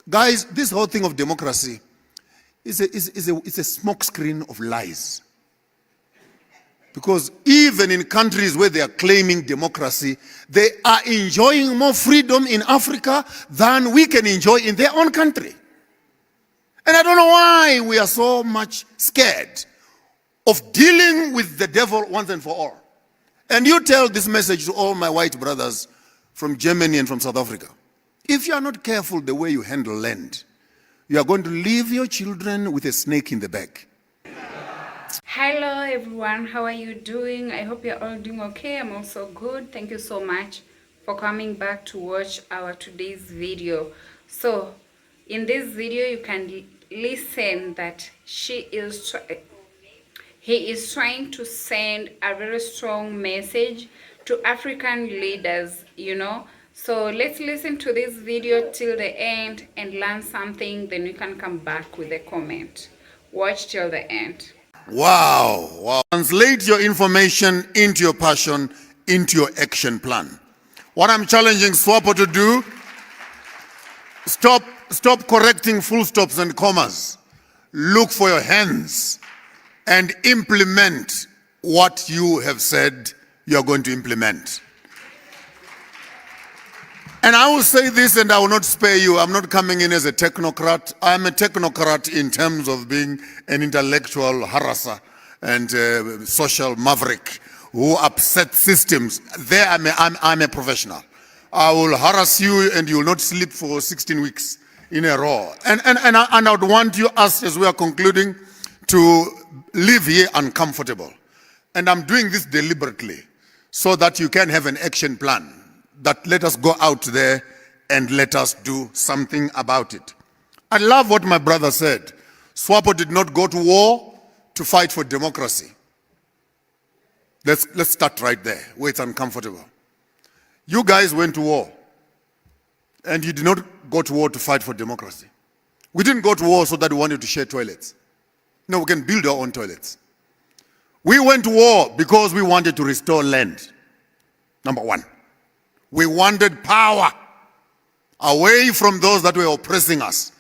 Guys, this whole thing of democracy is a smoke screen of lies. Because even in countries where they are claiming democracy, they are enjoying more freedom in Africa than we can enjoy in their own country. And I don't know why we are so much scared of dealing with the devil once and for all. And you tell this message to all my white brothers from Germany and from South Africa. If you are not careful the way you handle land, you are going to leave your children with a snake in the back. Hello everyone, how are you doing? I hope you're all doing okay. I'm also good. Thank you so much for coming back to watch our today's video. So in this video you can listen that he is trying to send a very strong message to African leaders, So let's listen to this video till the end and learn something, then we can come back with a comment. Watch till the end. Wow. Translate your information into your passion, into your action plan. What I'm challenging SWAPO to do, stop correcting full stops and commas. Look for your hands and implement what you have said you're going to implement. And I will say this, and I will not spare you. I'm not coming in as a technocrat. I'm a technocrat in terms of being an intellectual harasser and social maverick who upsets systems. There I'm a professional. I will harass you and you will not sleep for 16 weeks in a row. And I would want you, as we are concluding, to live here uncomfortable. And I'm doing this deliberately so that you can have an action plan. That let us go out there and let us do something about it. I love what my brother said. SWAPO did not go to war to fight for democracy. Let's start right there, where it's uncomfortable. You guys went to war, and you did not go to war to fight for democracy. We didn't go to war so that we wanted to share toilets. No, we can build our own toilets. We went to war because we wanted to restore land. Number one. We wanted power away from those that were oppressing us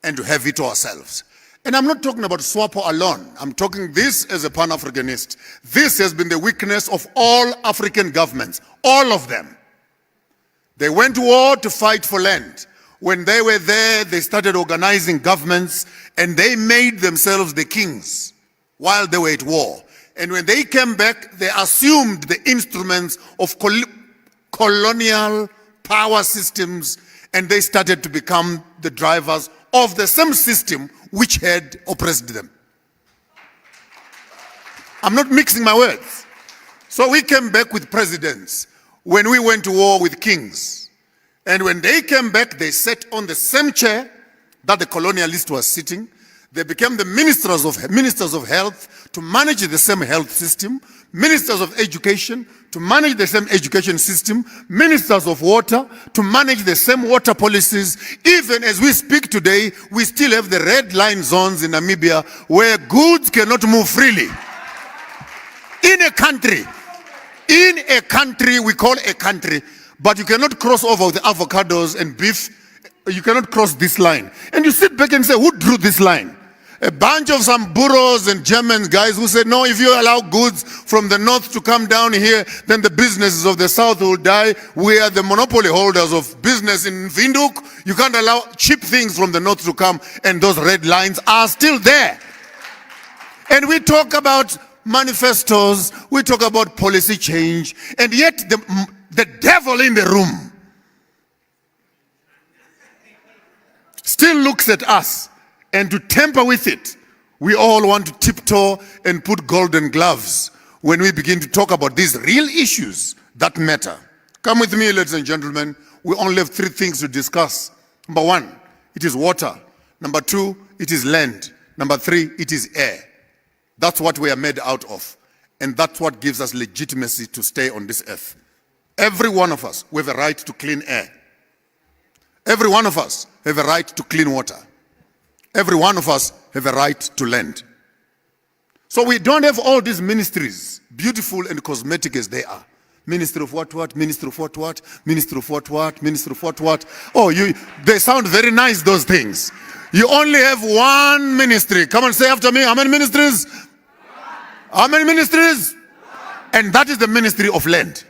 and to have it to ourselves. And I'm not talking about SWAPO alone. I'm talking this as a Pan-Africanist. This has been the weakness of all African governments, all of them. They went to war to fight for land. When they were there, they started organizing governments and they made themselves the kings while they were at war. And when they came back, they assumed the instruments of colonial power systems, and they started to become the drivers of the same system which had oppressed them. I'm not mixing my words. So we came back with presidents when we went to war with kings. And when they came back, they sat on the same chair that the colonialist was sitting. They became the ministers of health to manage the same health system, ministers of education to manage the same education system, ministers of water to manage the same water policies. Even as we speak today, we still have the red line zones in Namibia where goods cannot move freely. In a country, we call a country, but you cannot cross over with avocados and beef. You cannot cross this line. And you sit back and say, who drew this line? A bunch of some Boeros and German guys who said, no, if you allow goods from the north to come down here, then the businesses of the south will die. We are the monopoly holders of business in Windhoek. You can't allow cheap things from the north to come, and those red lines are still there. And we talk about manifestos, we talk about policy change, and yet the devil in the room still looks at us. And to tamper with it, we all want to tiptoe and put golden gloves when we begin to talk about these real issues that matter. Come with me, ladies and gentlemen. We only have 3 things to discuss. Number 1, it is water. Number 2, it is land. Number 3, it is air. That's what we are made out of. And that's what gives us legitimacy to stay on this earth. Every one of us, we have a right to clean air. Every one of us have a right to clean water. Every one of us have a right to land. So we don't have all these ministries, beautiful and cosmetic as they are. Ministry of what, Ministry of what, Ministry of what, Ministry of what. Oh, they sound very nice, those things. You only have one ministry. Come and say after me, how many ministries? How many ministries? And that is the Ministry of Land.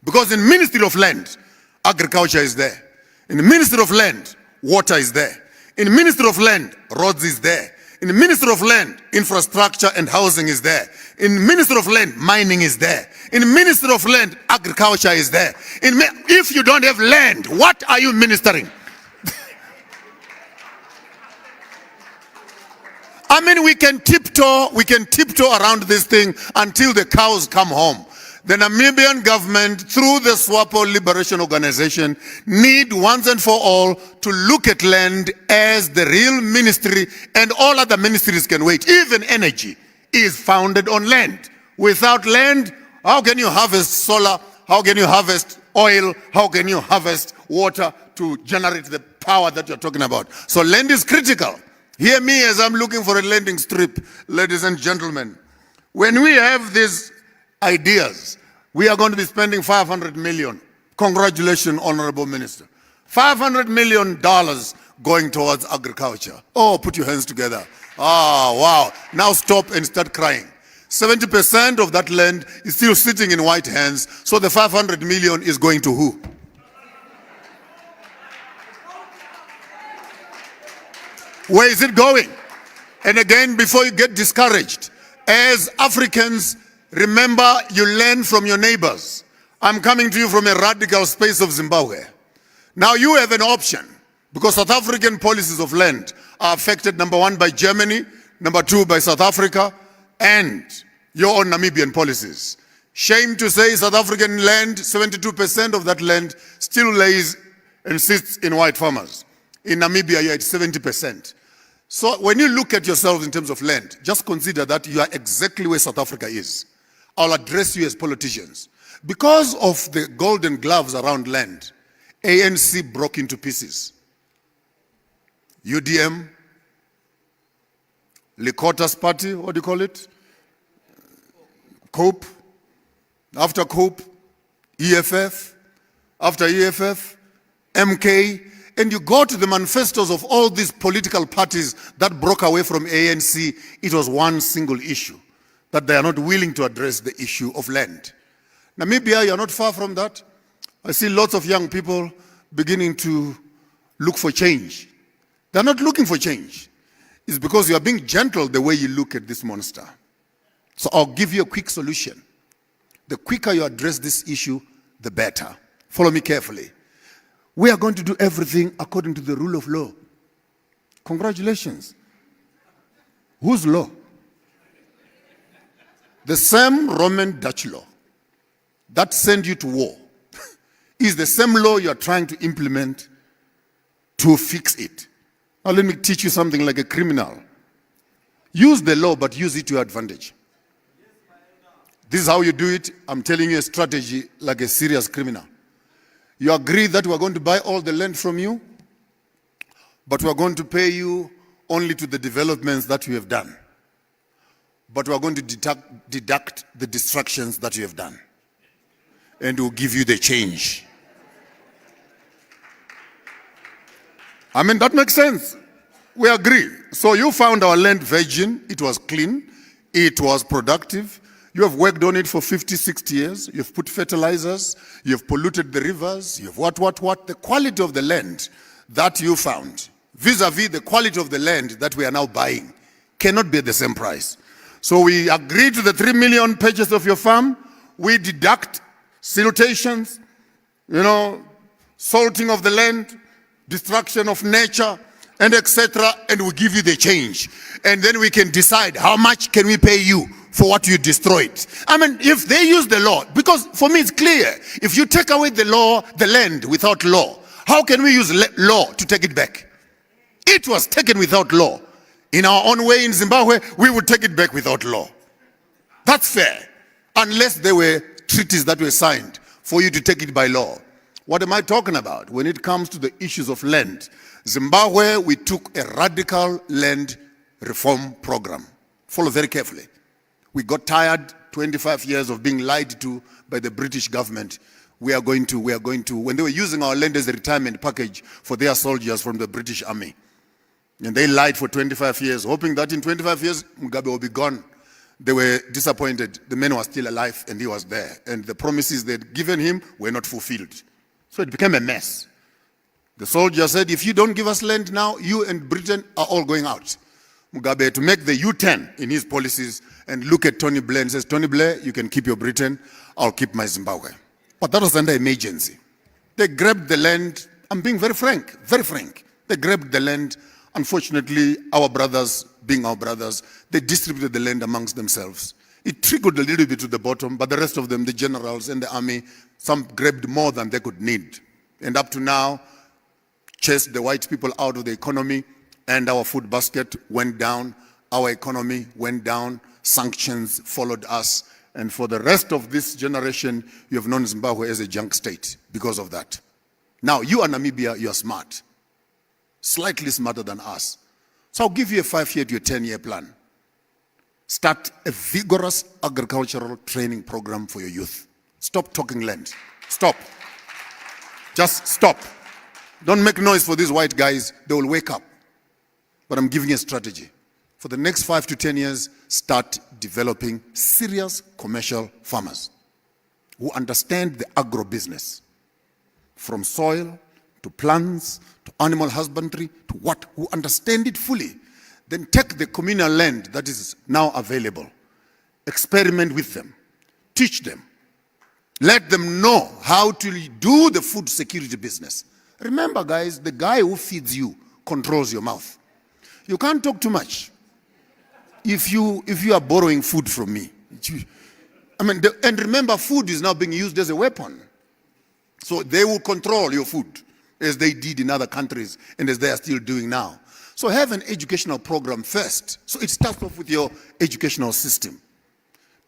Because in Ministry of Land, agriculture is there. In the Ministry of Land, water is there. In the Ministry of Land, roads is there. In the Ministry of Land, infrastructure and housing is there. In the Ministry of Land, mining is there. In the Ministry of Land, agriculture is there. If you don't have land, what are you ministering? I mean, we can tiptoe around this thing until the cows come home. The Namibian government, through the SWAPO Liberation Organization, need once and for all to look at land as the real ministry, and all other ministries can wait. Even energy is founded on land. Without land, how can you harvest solar? How can you harvest oil? How can you harvest water to generate the power that you're talking about? So land is critical. Hear me as I'm looking for a landing strip, ladies and gentlemen. When we have these ideas, we are going to be spending 500 million. Congratulations, Honorable Minister. $500 million going towards agriculture. Oh, put your hands together. Ah, wow. Now stop and start crying. 70% of that land is still sitting in white hands, so the 500 million is going to who? Where is it going? And again, before you get discouraged, as Africans, remember you learn from your neighbors. I'm coming to you from a radical space of Zimbabwe. Now you have an option, because South African policies of land are affected, number one, by Germany, number two, by South Africa, and your own Namibian policies. Shame to say, South African land, 72% of that land still lays and sits in white farmers. In Namibia, you're at 70%. So when you look at yourselves in terms of land, just consider that you are exactly where South Africa is. I'll address you as politicians. Because of the golden gloves around land, ANC broke into pieces. UDM, Likota's party, what do you call it? COPE. After COPE, EFF. After EFF, MK. And you go to the manifestos of all these political parties that broke away from ANC, it was one single issue, that they are not willing to address the issue of land. Namibia, you're not far from that. I see lots of young people beginning to look for change. They're not looking for change. It's because you are being gentle the way you look at this monster. So I'll give you a quick solution. The quicker you address this issue, the better. Follow me carefully. We are going to do everything according to the rule of law. Congratulations. Whose law? The same Roman Dutch law that sent you to war is the same law you are trying to implement to fix it. Now let me teach you something like a criminal. Use the law, but use it to your advantage. This is how you do it. I'm telling you a strategy like a serious criminal. You agree that we're going to buy all the land from you, but we're going to pay you only to the developments that you have done. But we're going to deduct the destructions that you have done. And we'll give you the change. I mean, that makes sense. We agree. So you found our land virgin. It was clean. It was productive. You have worked on it for 50, 60 years. You've put fertilizers. You've polluted the rivers. You've what. The quality of the land that you found, vis-a-vis the quality of the land that we are now buying, cannot be at the same price. So we agree to the 3 million purchase of your farm. We deduct siltations, salting of the land, destruction of nature, and etc. And we give you the change. And then we can decide how much can we pay you for what you destroyed. I mean, if they use the law, because for me it's clear, if you take away the law, the land without law, how can we use law to take it back? It was taken without law. In our own way in Zimbabwe, we would take it back without law. That's fair. Unless there were treaties that were signed for you to take it by law. What am I talking about? When it comes to the issues of land, Zimbabwe, we took a radical land reform program. Follow very carefully. We got tired 25 years of being lied to by the British government. We are going to, when they were using our land as a retirement package for their soldiers from the British Army. And they lied for 25 years, hoping that in 25 years, Mugabe will be gone. They were disappointed. The man was still alive and he was there. And the promises they'd given him were not fulfilled. So it became a mess. The soldier said, if you don't give us land now, you and Britain are all going out. Mugabe had to make the U-turn in his policies and look at Tony Blair and says, Tony Blair, you can keep your Britain, I'll keep my Zimbabwe. But that was under emergency. They grabbed the land. I'm being very frank, very frank. They grabbed the land. Unfortunately, our brothers, being our brothers, they distributed the land amongst themselves. It trickled a little bit to the bottom, but the rest of them, the generals and the army, some grabbed more than they could need. And up to now, chased the white people out of the economy, and our food basket went down, our economy went down, sanctions followed us, and for the rest of this generation, you have known Zimbabwe as a junk state because of that. Now, you are Namibia, you are smart, slightly smarter than us. So I'll give you a 5-year to a 10-year plan. Start a vigorous agricultural training program for your youth. Stop talking land. Stop. Just stop. Don't make noise for these white guys. They will wake up. But I'm giving you a strategy. For the next 5 to 10 years, start developing serious commercial farmers who understand the agro-business. From soil to plants to animal husbandry to what, who understand it fully. Then take the communal land that is now available. Experiment with them. Teach them. Let them know how to do the food security business. Remember, guys, the guy who feeds you controls your mouth. You can't talk too much. If you are borrowing food from me, and remember, food is now being used as a weapon. So they will control your food, as they did in other countries and as they are still doing now. So have an educational program first. So it starts off with your educational system.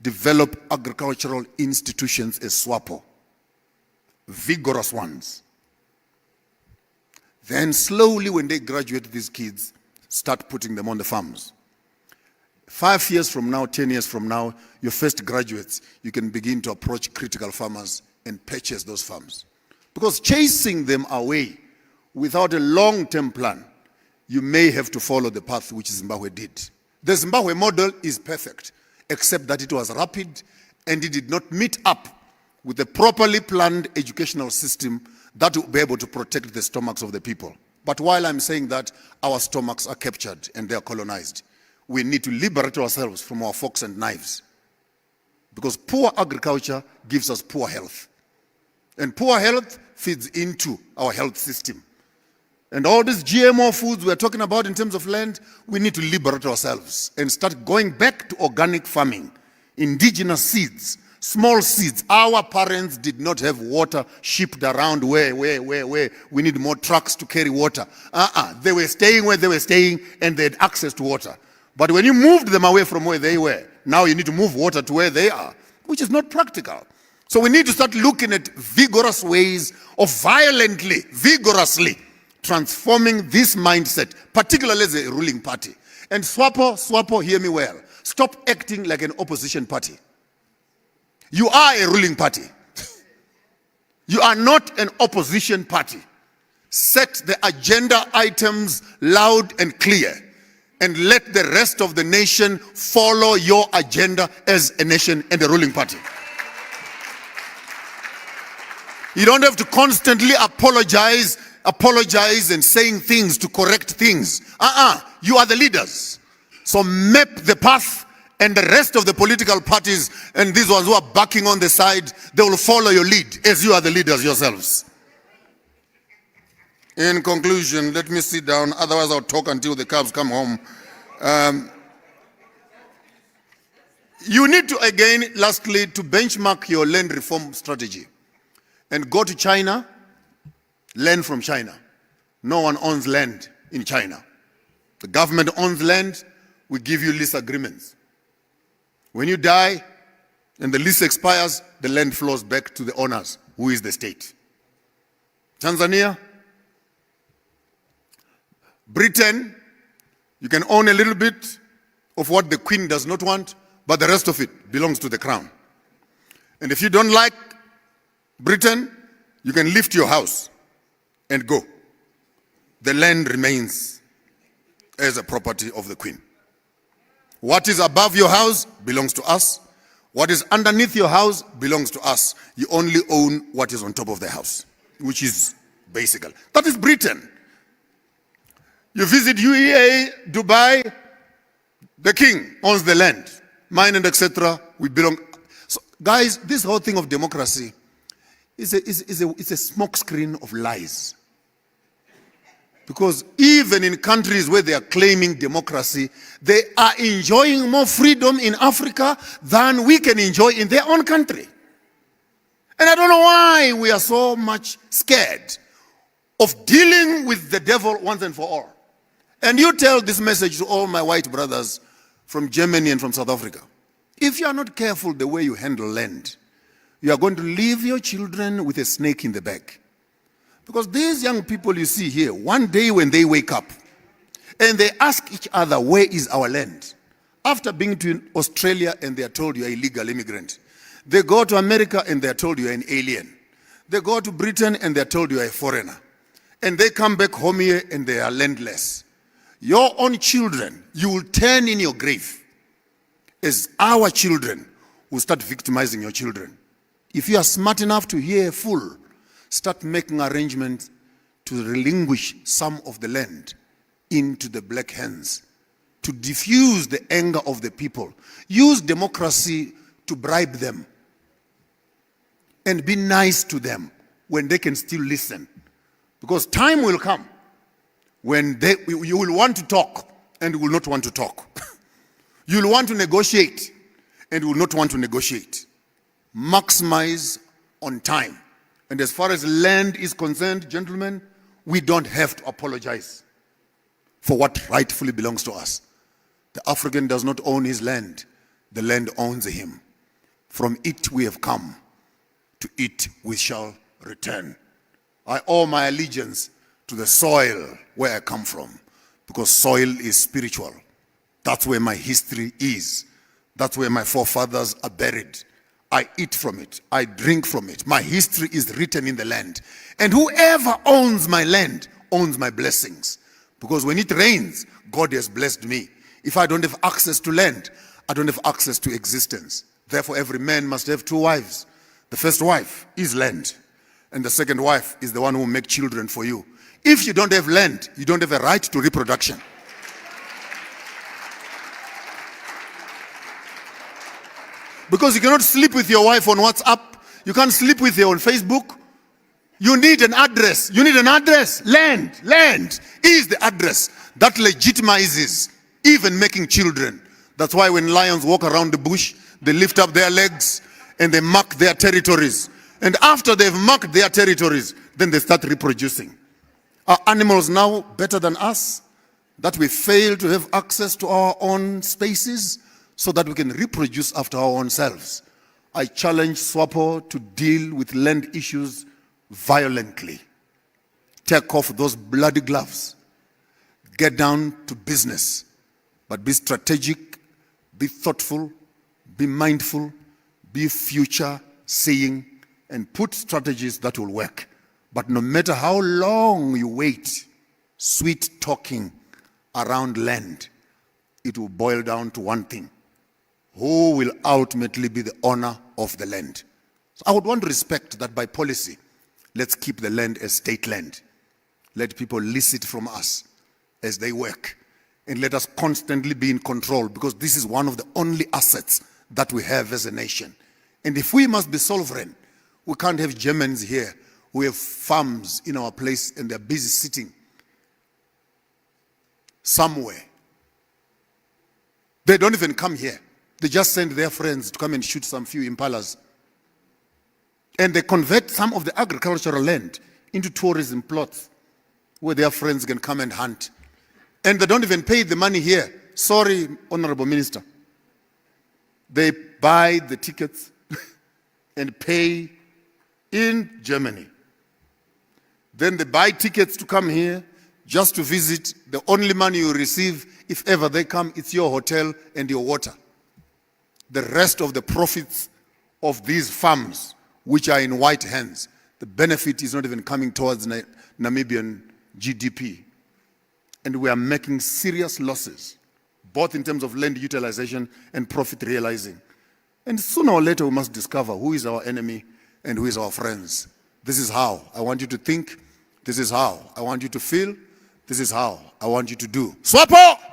Develop agricultural institutions as SWAPO, vigorous ones. Then slowly, when they graduate, these kids, start putting them on the farms. 5 years from now, 10 years from now, your first graduates, you can begin to approach critical farmers and purchase those farms. Because chasing them away without a long-term plan, you may have to follow the path which Zimbabwe did. The Zimbabwe model is perfect, except that it was rapid and it did not meet up with a properly planned educational system that will be able to protect the stomachs of the people. But while I'm saying that, our stomachs are captured and they are colonized. We need to liberate ourselves from our forks and knives. Because poor agriculture gives us poor health. And poor health feeds into our health system. And all these GMO foods we're talking about in terms of land, we need to liberate ourselves and start going back to organic farming, indigenous seeds, small seeds. Our parents did not have water shipped around where we need more trucks to carry water. They were staying where they were staying and they had access to water. But when you moved them away from where they were, now you need to move water to where they are, which is not practical. So we need to start looking at vigorous ways of vigorously transforming this mindset, particularly as a ruling party. And SWAPO, hear me well. Stop acting like an opposition party. You are a ruling party. You are not an opposition party. Set the agenda items loud and clear, and let the rest of the nation follow your agenda as a nation and a ruling party. You don't have to constantly apologize and saying things to correct things. You are the leaders. So map the path, and the rest of the political parties and these ones who are backing on the side, they will follow your lead as you are the leaders yourselves. In conclusion, let me sit down, otherwise I'll talk until the cabs come home. You need to, again, lastly, to benchmark your land reform strategy and go to China, learn from China. No one owns land in China. The government owns land, we give you lease agreements. When you die and the lease expires, the land flows back to the owners, who is the state. Tanzania, Britain, you can own a little bit of what the Queen does not want, but the rest of it belongs to the crown. And if you don't like Britain, you can lift your house and go. The land remains as a property of the Queen. What is above your house belongs to us. What is underneath your house belongs to us. You only own what is on top of the house, which is basic. That is Britain. You visit UEA, Dubai, the king owns the land. Mine and etc. We belong. So, guys, this whole thing of democracy is a smoke screen of lies. Because even in countries where they are claiming democracy, they are enjoying more freedom in Africa than we can enjoy in their own country. And I don't know why we are so much scared of dealing with the devil once and for all. And you tell this message to all my white brothers from Germany and from South Africa. If you are not careful the way you handle land, you are going to leave your children with a snake in the back. Because these young people you see here, one day when they wake up and they ask each other, where is our land? After being to Australia and they are told you are illegal immigrant. They go to America and they are told you are an alien. They go to Britain and they are told you are a foreigner. And they come back home here and they are landless. Your own children, you will turn in your grave as our children will start victimizing your children. If you are smart enough to hear a fool, start making arrangements to relinquish some of the land into the black hands, to diffuse the anger of the people. Use democracy to bribe them and be nice to them when they can still listen. Because time will come when you will want to talk and will not want to talk. You will want to negotiate and will not want to negotiate. Maximize on time. And as far as land is concerned, gentlemen, we don't have to apologize for what rightfully belongs to us. The African does not own his land. The land owns him. From it we have come. To it we shall return. I owe my allegiance to the soil where I come from, because soil is spiritual. That's where my history is. That's where my forefathers are buried. I eat from it. I drink from it. My history is written in the land. And whoever owns my land owns my blessings. Because when it rains, God has blessed me. If I don't have access to land, I don't have access to existence. Therefore, every man must have two wives. The first wife is land. And the second wife is the one who will make children for you. If you don't have land, you don't have a right to reproduction. Because you cannot sleep with your wife on WhatsApp. You can't sleep with her on Facebook. You need an address. You need an address. Land. Land is the address that legitimizes even making children. That's why when lions walk around the bush, they lift up their legs and they mark their territories. And after they've marked their territories, then they start reproducing. Are animals now better than us? That we fail to have access to our own spaces so that we can reproduce after our own selves. I challenge SWAPO to deal with land issues violently. Take off those bloody gloves. Get down to business. But be strategic, be thoughtful, be mindful, be future-seeing, and put strategies that will work. But no matter how long you wait, sweet talking around land, it will boil down to one thing. Who will ultimately be the owner of the land? So I would want to respect that by policy. Let's keep the land as state land. Let people lease it from us as they work. And let us constantly be in control, because this is one of the only assets that we have as a nation. And if we must be sovereign, we can't have Germans here who have farms in our place and they're busy sitting somewhere. They don't even come here. They just send their friends to come and shoot some few impalas. And they convert some of the agricultural land into tourism plots where their friends can come and hunt. And they don't even pay the money here. Sorry, Honorable Minister. They buy the tickets and pay in Germany. Then they buy tickets to come here just to visit. The only money you receive, if ever they come, it's your hotel and your water. the rest of the profits of these farms, which are in white hands, the benefit is not even coming towards Namibian GDP. And we are making serious losses, both in terms of land utilization and profit realizing. And sooner or later, we must discover who is our enemy and who is our friends. This is how I want you to think. This is how I want you to feel. This is how I want you to do. SWAPO!